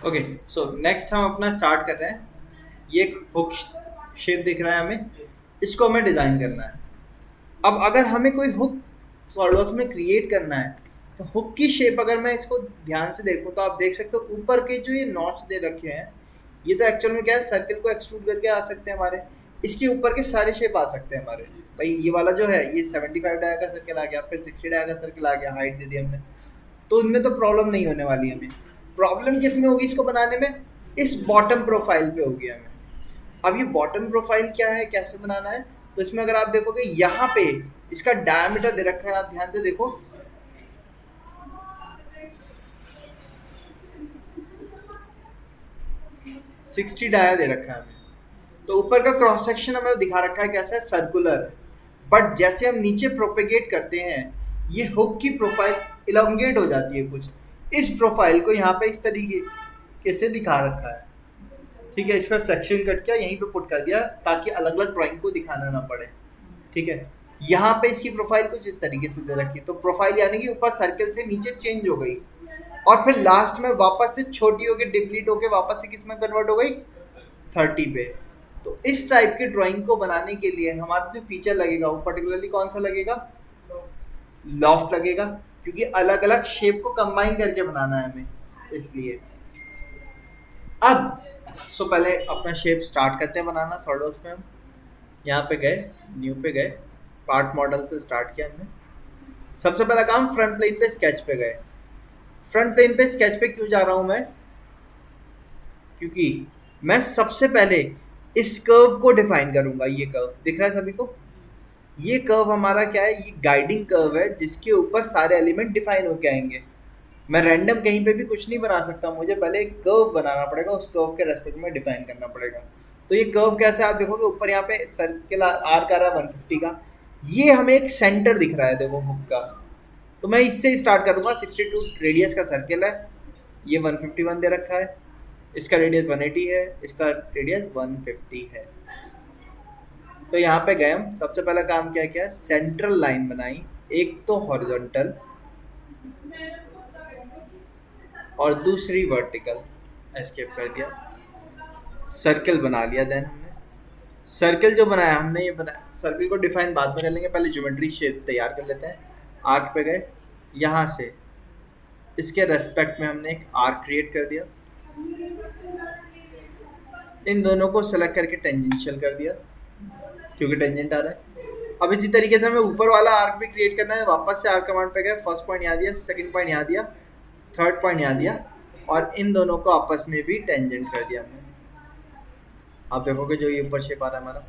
Okay, so next हम अपना start कर रहे हैं। ये एक हुक शेप दिख रहा है हमें, इसको हमें डिज़ाइन करना है। अब अगर हमें कोई हुक सॉलिडवर्क्स में क्रिएट करना है, तो हुक की शेप अगर मैं इसको ध्यान से देखूं तो आप देख सकते हो ऊपर के जो ये नॉट्स दे रखे हैं, ये तो एक्चुअल में क्या है, सर्कल को एक्सट्रूड करके आ सकते हैं हमारे। इसके ऊपर के सारे शेप आ सकते हैं हमारे। भाई ये वाला जो है ये 75 डाया का सर्कल आ गया, फिर 60 डाया का सर्कल आ गया, हाइट दे दी हमने। तो इनमें तो प्रॉब्लम नहीं होने वाली हमें। प्रॉब्लम किस में होगी इसको बनाने में? इस बॉटम प्रोफाइल पे होगी हमें। अब ये बॉटम प्रोफाइल क्या है, कैसे बनाना है? तो इसमें अगर आप देखोगे यहाँ पे इसका डायमीटर दे रखा है, आप ध्यान से देखो। सिक्सटी डाया दे रखा है हमें। तो ऊपर का क्रॉस सेक्शन हमें दिखा रखा है कैसा है, सर्कुलर। बट जैसे हम नीचे प्रोपेगेट करते हैं, ये हुक की प्रोफाइल इलोंगेट हो जाती है कुछ। इस प्रोफाइल को यहाँ पे इस तरीके से दिखा रखा है। ठीक है, इसका सेक्शन कट किया, यहीं पे पुट कर दिया ताकि अलग अलग ड्राइंग को दिखाना ना पड़े। ठीक है, यहाँ पे इसकी प्रोफाइल कुछ इस तरीके से दे रखी है। तो प्रोफाइल यानी कि ऊपर सर्कल से नीचे चेंज हो गई, और फिर लास्ट में वापस से छोटी होकर डिप्लीट होकर वापस से किस में कन्वर्ट हो गई, 30 पे। तो इस टाइप के ड्राइंग को बनाने के लिए हमारा जो फीचर लगेगा वो पर्टिकुलरली कौन सा लगेगा, लॉफ्ट लगेगा, क्योंकि अलग अलग शेप को कंबाइन करके बनाना है हमें, इसलिए। अब पहले अपना शेप स्टार्ट करते हैं बनाना सॉलिडवर्क्स में। हम यहाँ पे गए, न्यू पे गए, पार्ट मॉडल से स्टार्ट किया हमने। सबसे पहला काम फ्रंट प्लेन पे स्केच पे गए। फ्रंट प्लेन पे स्केच पे क्यों जा रहा हूँ मैं? क्योंकि मैं सबसे पहले इस कर्व को डिफाइन करूंगा। ये कर्व दिख रहा है सभी को? ये कर्व हमारा क्या है, ये गाइडिंग कर्व है जिसके ऊपर सारे एलिमेंट डिफाइन होके आएंगे। मैं रैंडम कहीं पे भी कुछ नहीं बना सकता, मुझे पहले एक कर्व बनाना पड़ेगा, उस कर्व के रेस्पेक्ट में डिफाइन करना पड़ेगा। तो ये कर्व कैसे, आप देखोगे ऊपर यहाँ पे सर्किल आर्क आ रहा है 150 का, ये हमें एक सेंटर दिख रहा है देखो हुक का। तो मैं इससे ही स्टार्ट करूंगा। 62 रेडियस का सर्किल है, ये 151 दे रखा है, इसका रेडियस 180 है, इसका रेडियस 150 है। तो यहाँ पे गए हम, सबसे पहला काम क्या किया, सेंट्रल लाइन बनाई, एक तो हॉरिजॉन्टल और दूसरी वर्टिकल, एस्केप कर दिया। सर्कल बना लिया, देन हमने सर्कल जो बनाया हमने, ये बनाया सर्कल को डिफाइन बाद में कर लेंगे, पहले ज्योमेट्री शेप तैयार कर लेते हैं। आर्क पे गए, यहाँ से इसके रेस्पेक्ट में हमने एक आर्क क्रिएट कर दिया, इन दोनों को सेलेक्ट करके टेंजेंशियल कर दिया क्योंकि टेंजेंट आ रहा है। अब इसी तरीके से हमें ऊपर वाला आर्क भी क्रिएट करना है। वापस से आर्क कमांड पे गए, फर्स्ट पॉइंट यहाँ दिया, सेकंड पॉइंट यहाँ दिया, थर्ड पॉइंट यहाँ दिया, और इन दोनों को आपस में भी टेंजेंट कर दिया हमने। आप देखोगे जो ये ऊपर शेप आ रहा है हमारा।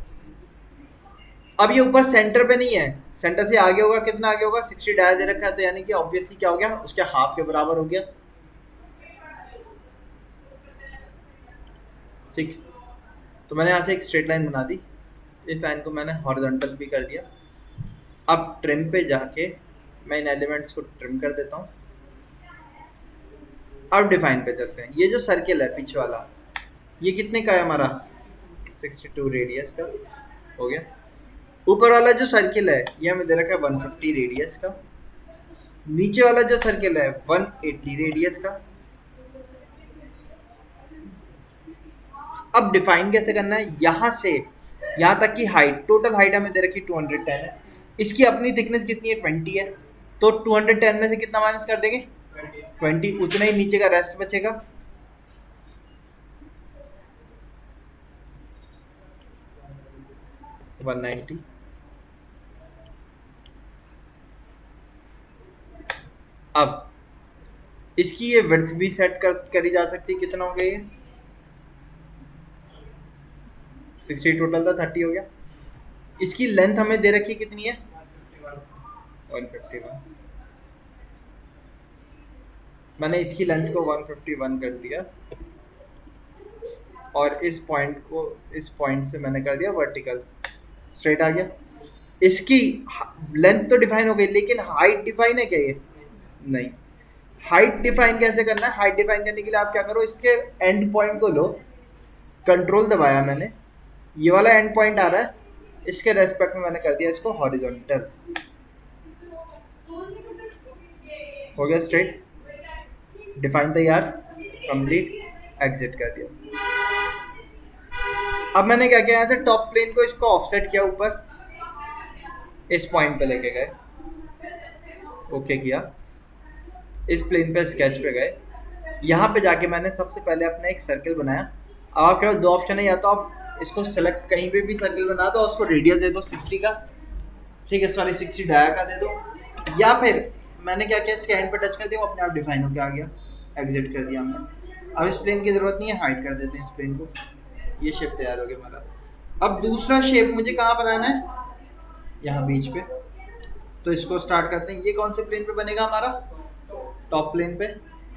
अब ये ऊपर सेंटर पे नहीं है, सेंटर से आगे होगा, कितना आगे होगा, 60 डाया दे रखा है, तो यानी कि ऑब्वियसली क्या हो गया, उसके हाफ के बराबर हो गया। ठीक, तो मैंने यहाँ से एक स्ट्रेट लाइन बना दी, इस लाइन को मैंने हॉरिजॉन्टल भी कर दिया। अब ट्रिम पे जाके मैं इन एलिमेंट्स को ट्रिम कर देता हूँ। अब डिफाइन पे चलते हैं। ये जो सर्किल है पीछे वाला, ये कितने का है हमारा, 62 रेडियस का हो गया। ऊपर वाला जो सर्किल है ये हमें दे रखा है 150 रेडियस का, नीचे वाला जो सर्किल है 180 रेडियस का। अब डिफाइन कैसे करना है, यहाँ से यहाँ तक की हाइट, टोटल हाइट हमें दे रखी 210 है, इसकी अपनी थिकनेस कितनी है, 20 है। तो 210 में से कितना माइनस कर देंगे, 20, उतना ही नीचे का रेस्ट बचेगा। वन 190। अब इसकी ये विड्थ भी सेट करी जा सकती है, कितना हो गया ये, 60 टोटल था, 30 हो गया। इसकी लेंथ हमें दे रखी कितनी है, 151। मैंने इसकी लेंथ को 151 कर दिया, और इस पॉइंट को इस पॉइंट से मैंने कर दिया वर्टिकल, स्ट्रेट आ गया। इसकी लेंथ तो डिफाइन हो गई, लेकिन हाइट डिफाइन है क्या ये, नहीं। हाइट डिफाइन कैसे करना है, हाइट डिफाइन करने के लिए आप क्या करो, इसके एंड पॉइंट को लो, कंट्रोल दबाया मैंने, ये वाला एंड पॉइंट आ रहा है, इसके रेस्पेक्ट में मैंने कर दिया इसको हॉरिजॉन्टल, हो गया स्ट्रेट, डिफाइन तैयार, कंप्लीट। एग्जिट कर दिया। अब मैंने क्या किया, यहाँ से टॉप प्लेन को इसको ऑफसेट किया ऊपर, इस पॉइंट पे लेके गए, ओके किया, इस प्लेन पे स्केच पे गए, यहाँ पे जाके मैंने सबसे पहले अपना एक सर्कल बनाया। आपके पास दो ऑप्शन है, या तो आप इसको सेलेक्ट कहीं पे भी सर्कल बना दो और उसको रेडियस दे दो 60 का, ठीक है, सॉरी 60 डाया का दे दो, या फिर मैंने क्या किया, इसके एंड पे टच कर दिया, वो अपने आप डिफाइन होकर आ गया, एग्जिट कर दिया हमने। अब इस प्लेन की ज़रूरत नहीं है, हाइड कर देते हैं इस प्लेन को, ये शेप तैयार हो गया हमारा। अब दूसरा शेप मुझे कहाँ बनाना है, यहाँ बीच पे, तो इसको स्टार्ट करते हैं। ये कौन से प्लेन पे बनेगा हमारा, टॉप प्लेन पे,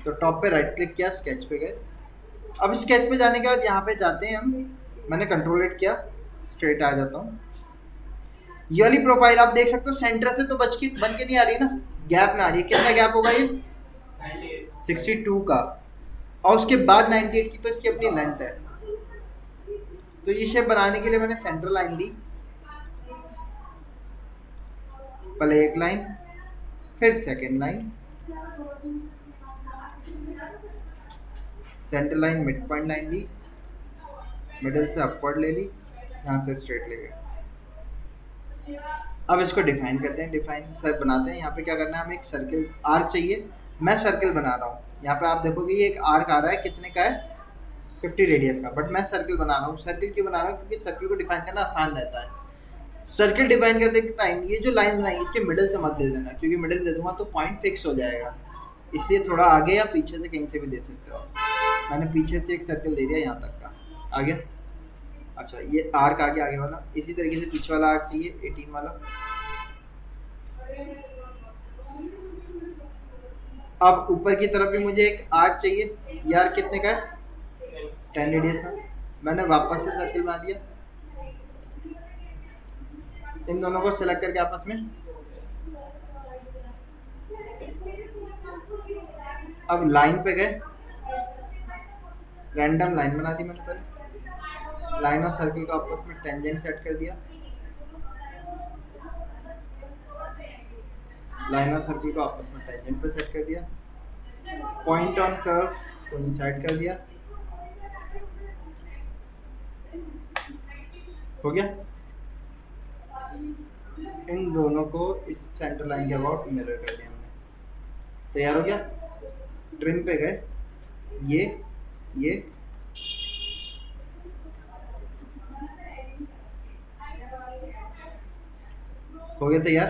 तो टॉप पे राइट क्लिक किया, स्केच पे गए। अब स्केच पे जाने के बाद यहाँ पे जाते हैं हम, मैंने कंट्रोल हिट किया, स्ट्रेट आ जाता हूँ। ये वाली प्रोफाइल आप देख सकते हो सेंटर से तो बन के नहीं आ रही ना, गैप में आ रही है। कितना गैप होगा ये, 62 का, और उसके बाद 98 की, तो इसकी अपनी लेंथ है। तो ये शेप बनाने के लिए मैंने सेंटर लाइन ली, पहले एक लाइन, फिर second line, centre line, mid point line ली, मिडल से अपवर्ड ले ली, यहाँ से स्ट्रेट ले गए। अब इसको डिफाइन करते हैं, डिफाइन सर बनाते हैं। यहाँ पे क्या करना है, हमें एक सर्कल आर्क चाहिए, मैं सर्कल बना रहा हूँ। यहाँ पे आप देखोगे ये एक आर्क आ रहा है, कितने का है, 50 रेडियस का, बट मैं सर्कल बना रहा हूँ। सर्कल क्यों बना रहा हूँ, क्योंकि सर्कल को डिफाइन करना आसान रहता है। सर्कल डिफाइन करते टाइम ये जो लाइन बनाई इसके मिडल से मत दे देना, क्योंकि मिडल दे दूंगा तो पॉइंट फिक्स हो जाएगा, इसलिए थोड़ा आगे या पीछे से कहीं से भी दे सकते हो। मैंने पीछे से एक सर्कल दे दिया यहाँ तक का, आ गया। अच्छा, ये आर्क आ गया आगे वाला, इसी तरीके से पीछे वाला आर्क चाहिए 18 वाला। अब ऊपर की तरफ भी मुझे एक आर्क चाहिए, ये आर्क कितने का है, 10 रेडियस का। मैंने वापस से सर्कल बना दिया, इन दोनों को सिलेक्ट करके आपस में। अब लाइन पे गए, रैंडम लाइन बना दी मैंने पहले, लाइन और सर्कल को आपस में टेंजेंट सेट कर दिया, लाइन और सर्कल को आपस में टेंजेंट पे सेट कर दिया, पॉइंट ऑन कर्व को इंसर्ट कर दिया, हो गया। इन दोनों को इस सेंटर लाइन के अबाउट मिरर कर दिया हमने, तैयार हो गया। ट्रिम पे गए, ये हो गया तैयार।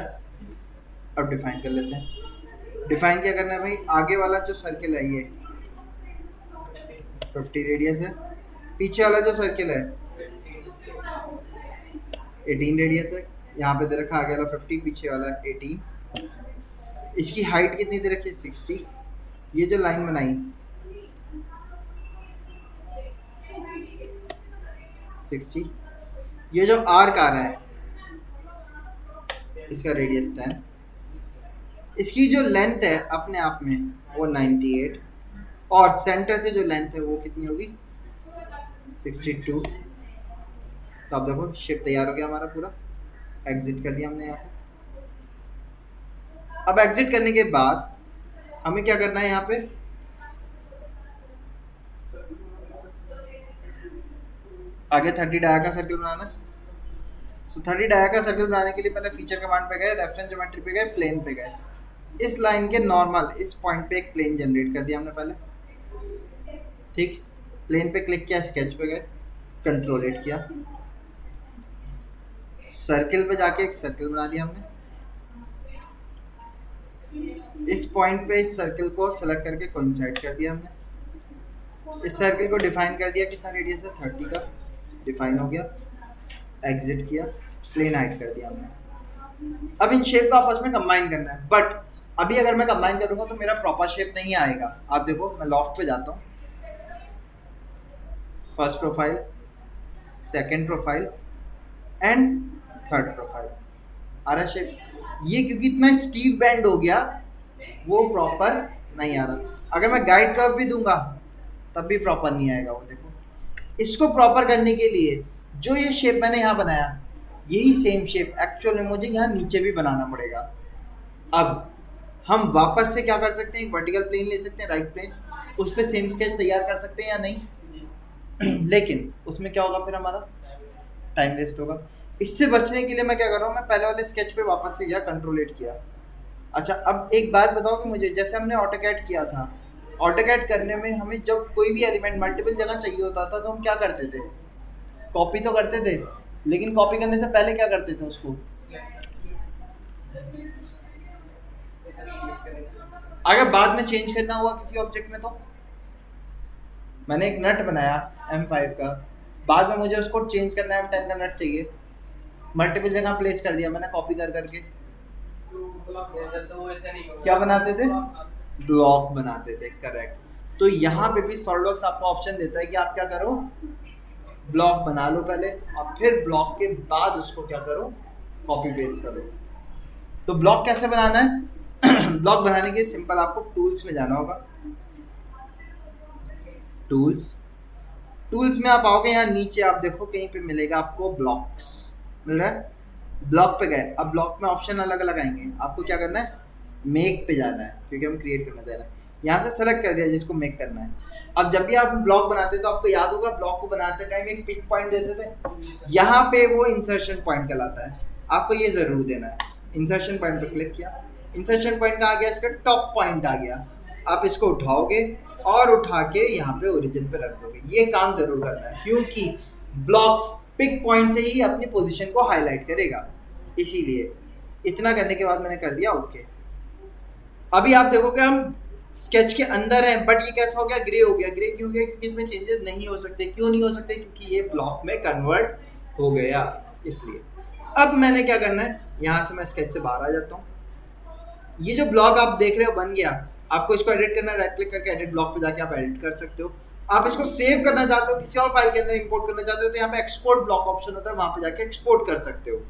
अब डिफाइन कर लेते हैं। डिफाइन क्या करना है भाई, आगे वाला जो सर्कल है ये 50 रेडियस है, पीछे वाला जो सर्कल है 18 रेडियस है। यहाँ पे दे रखा आगे वाला 50, पीछे वाला 18। इसकी हाइट कितनी दे रखी है, 60। ये जो लाइन बनाई 60, ये जो आर्क आ रहा है इसका रेडियस 10, इसकी जो लेंथ है अपने आप में वो 98, और सेंटर से जो लेंथ है वो कितनी होगी, 62। तो आप देखो शेप तैयार हो गया हमारा पूरा, एग्जिट कर दिया हमने यहाँ से। अब एग्जिट करने के बाद हमें क्या करना है, यहाँ पे आगे 30 डाया का सर्कल बनाना है। सो 30 डाया का सर्कल बनाने के लिए पहले फीचर कमांड पे गए, रेफरेंस ज्योमेट्री पे गए, प्लेन पे गए। इस लाइन के नॉर्मल इस पॉइंट पे एक प्लेन जनरेट कर दिया हमने पहले, ठीक। प्लेन पे क्लिक किया, स्केच पे गए, कंट्रोल हिट किया, सर्कल पे जाके एक सर्कल बना दिया हमने। इस पॉइंट पे इस सर्कल को सेलेक्ट करके कोइंसाइड कर दिया हमने। इस सर्कल को डिफाइन कर दिया, कितना रेडियस है, 30 का, डिफाइन हो गया। एग्जिट किया, प्लेन हाइड कर दिया हमने। अब इन शेप को आपस में कंबाइन करना है, बट अभी अगर मैं कंबाइन करूंगा तो मेरा प्रॉपर शेप नहीं आएगा। आप देखो, मैं लॉफ्ट पे जाता हूँ, first profile, second profile and third profile, आ रहा शेप। ये क्योंकि इतना स्टीव बैंड हो गया वो प्रॉपर नहीं आ रहा। अगर मैं गाइड कर्व भी दूंगा तब भी प्रॉपर नहीं आएगा वो। देखो, इसको प्रॉपर करने के लिए जो ये शेप मैंने यहाँ बनाया, यही सेम शेप एक्चुअल में मुझे यहाँ नीचे भी बनाना पड़ेगा। अब हम वापस से क्या कर सकते हैं, एक वर्टिकल प्लेन ले सकते हैं, राइट प्लेन, उस पर सेम स्केच तैयार कर सकते हैं या नहीं? लेकिन उसमें क्या होगा, फिर हमारा टाइम वेस्ट होगा। इससे बचने के लिए मैं क्या कर रहा हूँ, मैं पहले वाले स्केच पे वापस से गया, कंट्रोल एट किया। अच्छा, अब एक बात बताओ कि मुझे, जैसे हमने ऑटोकैड किया था, ऑटोकैड करने में हमें जब कोई भी एलिमेंट मल्टीपल जगह चाहिए होता था तो हम क्या करते थे? कॉपी तो करते थे, लेकिन कॉपी करने से पहले क्या करते थे उसको? अगर बाद में चेंज करना हुआ किसी ऑब्जेक्ट में, तो मैंने एक नट बनाया M5 का, बाद में मुझे उसको चेंज करना है, M10 का नट चाहिए, मल्टीपल जगह प्लेस कर दिया मैंने कॉपी कर करके, क्या बनाते थे? ब्लॉक बनाते थे, करेक्ट। तो यहाँ पे भी सॉलिडवर्क्स आपको ऑप्शन देता है कि आप क्या करो, ब्लॉक बना लो पहले, और फिर ब्लॉक के बाद उसको क्या करो, कॉपी पेस्ट करो। तो ब्लॉक कैसे बनाना है? ब्लॉक बनाने के लिए सिंपल, आपको टूल्स में जाना होगा। टूल्स, टूल्स में आप आओगे, यहाँ नीचे आप देखो कहीं पे मिलेगा आपको ब्लॉक्स, मिल रहा है? ब्लॉक पे गए, अब ब्लॉक में ऑप्शन अलग अलग आएंगे, आपको क्या करना है, मेक पे जाना है, क्योंकि हम क्रिएट करना चाह रहे हैं। यहाँ से सेलेक्ट कर दिया जिसको मेक करना है। अब जब भी आप ब्लॉक बनाते तो आपको याद होगा, ब्लॉक को बनाते टाइम एक पिक पॉइंट देते थे, यहाँ पे वो इंसर्शन पॉइंट कहलाता है, आपको ये जरूर देना है। इंसर्शन पॉइंट पर क्लिक किया, इंसर्शन पॉइंट का आ गया, इसका टॉप पॉइंट आ गया, आप इसको उठाओगे और उठा के यहाँ पे ओरिजिन पे रख दोगे। ये काम जरूर करना है, क्योंकि ब्लॉक पिक पॉइंट से ही अपनी पोजीशन को हाईलाइट करेगा, इसीलिए। इतना करने के बाद मैंने कर दिया ओके। अभी आप देखोगे हम स्केच के अंदर हैं, बट ये कैसा हो गया, ग्रे हो गया। ग्रे क्यों हो गया? क्योंकि इसमें चेंजेस नहीं हो सकते। क्यों नहीं हो सकते? क्योंकि ये ब्लॉक में कन्वर्ट हो गया, इसलिए। अब मैंने क्या करना है, यहाँ से मैं स्केच से बाहर आ जाता हूँ। ये जो ब्लॉक आप देख रहे हो बन गया, आपको इसको एडिट करना है, राइट क्लिक करके एडिट ब्लॉक पे जाके आप एडिट कर सकते हो। आप इसको सेव करना चाहते हो, किसी और फाइल के अंदर इंपोर्ट करना चाहते हो, तो यहाँ पे एक्सपोर्ट ब्लॉक ऑप्शन होता है, वहां पे जाके एक्सपोर्ट कर सकते हो।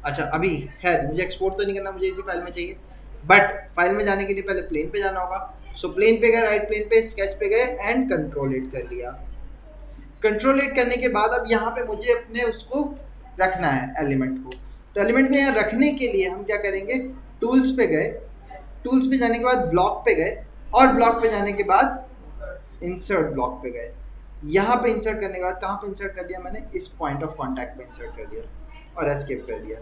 अच्छा, अभी खैर मुझे एक्सपोर्ट तो नहीं करना, मुझे इसी फाइल में चाहिए, बट फाइल में जाने के लिए पहले प्लेन पे जाना होगा। सो प्लेन पे गए, राइट प्लेन पे, स्केच पे गए एंड कंट्रोल एट कर लिया। कंट्रोल एट करने के बाद अब यहाँ पे मुझे अपने उसको रखना है, एलिमेंट को। तो एलिमेंट को यहाँ रखने के लिए हम क्या करेंगे, टूल्स पे गए, टूल्स पे जाने के बाद ब्लॉक पे गए, और ब्लॉक पे जाने के बाद इंसर्ट ब्लॉक पे गए। यहाँ पे इंसर्ट करने के बाद कहाँ पे इंसर्ट कर दिया मैंने, इस पॉइंट ऑफ कॉन्टैक्ट पे इंसर्ट कर दिया और एस्केप कर दिया।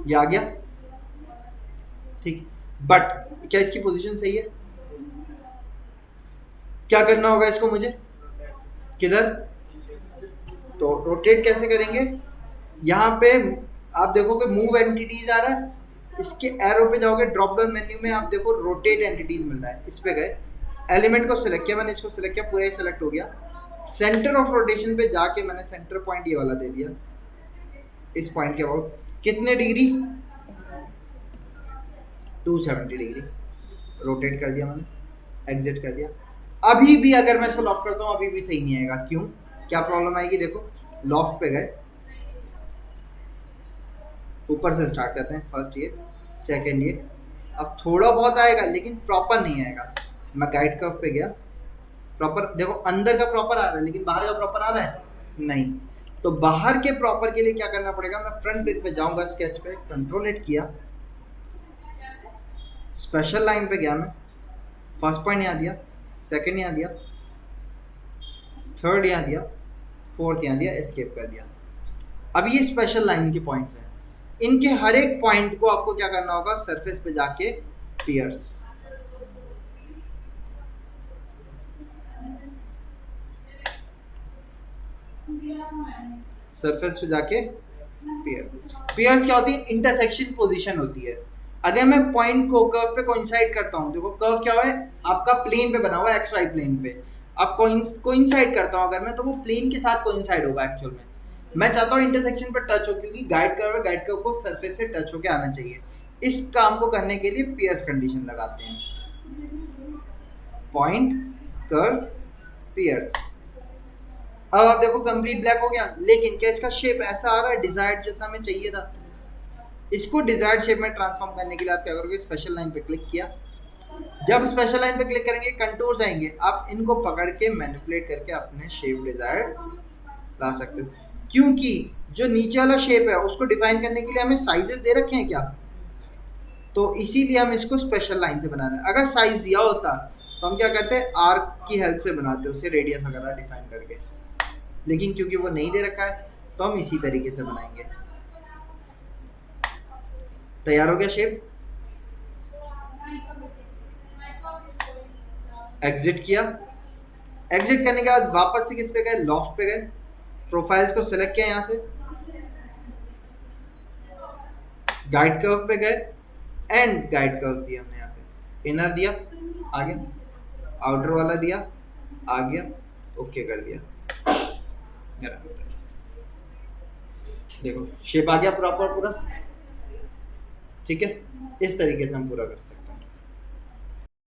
ये आ गया, ठीक। बट क्या इसकी पोजीशन सही है? क्या करना होगा इसको मुझे, किधर? तो रोटेट कैसे करेंगे, यहाँ पे आप देखोगे मूव एंटिटीज आ रहा है, इसके एरो पे जाओगे, ड्रॉप डाउन मेन्यू में आप देखो रोटेट एंटिटीज मिल रहा है, इस पे गए, एलिमेंट को सिलेक्ट किया मैंने, इसको सिलेक्ट किया, पूरा ही सिलेक्ट हो गया। सेंटर ऑफ रोटेशन पे जाके मैंने सेंटर पॉइंट ये वाला दे दिया, इस पॉइंट के अबाउट कितने डिग्री, 270 डिग्री रोटेट कर दिया मैंने, एग्जिट कर दिया। अभी भी अगर मैं इसको लॉफ्ट करता हूँ अभी भी सही नहीं आएगा, क्यों, क्या प्रॉब्लम आएगी? देखो लॉफ्ट पे गए, ऊपर से स्टार्ट करते हैं, फर्स्ट ये, सेकंड ये, अब थोड़ा बहुत आएगा लेकिन प्रॉपर नहीं आएगा। मैं गाइड कर्व पे गया, प्रॉपर देखो, अंदर का प्रॉपर आ रहा है लेकिन बाहर का प्रॉपर आ रहा है नहीं। तो बाहर के प्रॉपर के लिए क्या करना पड़ेगा, मैं फ्रंट प्लेन पे जाऊंगा, स्केच पे कंट्रोल एट किया, स्पेशल लाइन पे गया, मैं फर्स्ट पॉइंट यहाँ दिया, सेकंड यहाँ दिया, थर्ड यहाँ दिया, फोर्थ यहाँ दिया, एस्केप कर दिया। अब ये स्पेशल लाइन के पॉइंट्स हैं, इनके हर एक पॉइंट को आपको क्या करना होगा, सरफेस पे जाके पियर्स, सरफेस पे जाके पियर्स। पियर्स क्या होती है, इंटरसेक्शन पोजीशन होती है। अगर मैं पॉइंट को कर्व पे कोइंसाइड करता हूँ, देखो कर्व क्या है, आपका प्लेन पे बना हुआ है, एक्स वाई प्लेन पे, अब कोइंसाइड करता हूँ अगर मैं, तो वो प्लेन के साथ कोइंसाइड होगा एक्चुअल में। मैं चाहता हूँ इंटरसेक्शन पर टच हो, क्योंकि गाइड कर्व है, गाइड कर्व को सरफेस से टच होके आना चाहिए। इस काम को करने के लिए पियर्स कंडीशन लगाते हैं, पॉइंट कर्व पियर्स। अब आप देखो कंप्लीट ब्लैक हो गया, लेकिन क्या इसका शेप ऐसा आ रहा है डिजायर्ड जैसा हमें चाहिए था? इसको डिजायर्ड शेप में ट्रांसफॉर्म करने के लिए आप क्या करोगे, स्पेशल लाइन पे क्लिक किया, जब स्पेशल लाइन पे क्लिक करेंगे कंटूर्स आएंगे, आप इनको पकड़ के मैनिपुलेट करके अपने शेप डिजायर्ड ला सकते हो। क्योंकि जो नीचे वाला शेप है उसको डिफाइन करने के लिए हमें साइजेस दे रखे हैं क्या, तो इसीलिए हम इसको स्पेशल लाइन से बना रहे हैं। अगर साइज दिया होता तो हम क्या करते हैं, आर्क की हेल्प से बनाते हैं उसे, रेडियस वगैरह डिफाइन करके। लेकिन क्योंकि वो नहीं दे रखा है तो हम इसी तरीके से बनाएंगे। तैयार हो गया शेप। एग्जिट किया, एग्जिट करने के बाद वापस से किस पे गए, लॉफ्ट पे गए, प्रोफाइल्स को सिलेक्ट किया, यहाँ से गाइड कर्व पे गए, एंड गाइड कर्व दिया हमने, यहाँ से इनर दिया, आ गया, आउटर वाला दिया, आ गया, ओके कर दिया। देखो शेप आ गया प्रॉपर पूरा, ठीक है। इस तरीके से हम पूरा करते हैं।